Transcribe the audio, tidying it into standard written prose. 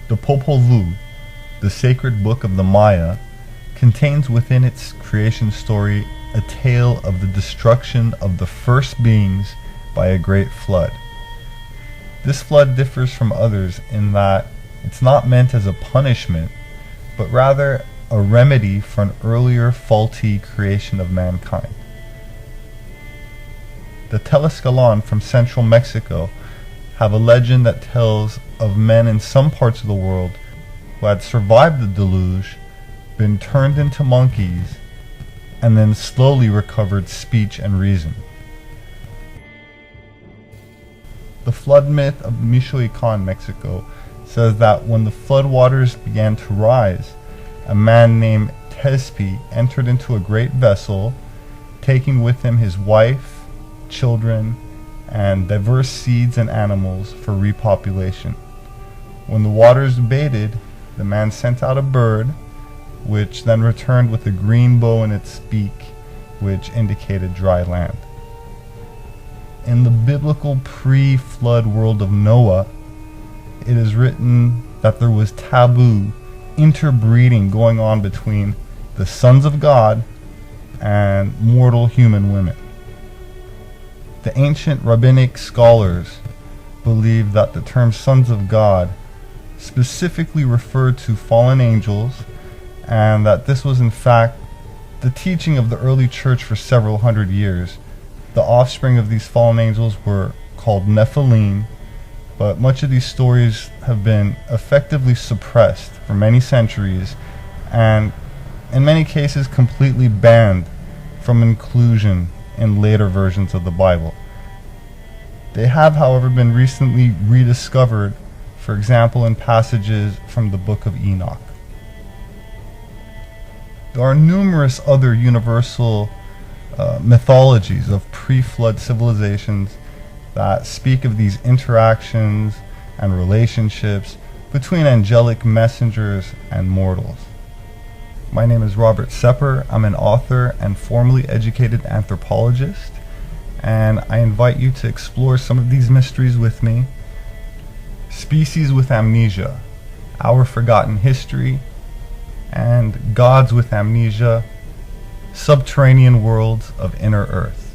The Popol-Vuh, the sacred book of the Maya, contains within its creation story a tale of the destruction of the first beings by a great flood. This flood differs from others in that it's not meant as a punishment, but rather a remedy for an earlier faulty creation of mankind. The Tlaxcalan from central Mexico have a legend that tells of men in some parts of the world who had survived the deluge, been turned into monkeys, and then slowly recovered speech and reason. The flood myth of Michoacan, Mexico, says that when the floodwaters began to rise, a man named Tezpi entered into a great vessel, taking with him his wife, children, and diverse seeds and animals for repopulation. When the waters abated, the man sent out a bird, which then returned with a green bow in its beak, which indicated dry land. In the biblical pre-flood world of Noah, it is written that there was taboo interbreeding going on between the sons of God and mortal human women. The ancient rabbinic scholars believed that the term sons of God specifically referred to fallen angels, and that this was in fact the teaching of the early church for several hundred years. The offspring of these fallen angels were called Nephilim, but much of these stories have been effectively suppressed for many centuries, and in many cases completely banned from inclusion in later versions of the Bible. They have, however, been recently rediscovered, for example, in passages from the Book of Enoch. There are numerous other universal mythologies of pre-flood civilizations that speak of these interactions and relationships between angelic messengers and mortals. My name is Robert Sepehr. I'm an author and formally educated anthropologist, and I invite you to explore some of these mysteries with me. Species with Amnesia, Our Forgotten History, and Gods with Amnesia, Subterranean Worlds of Inner Earth.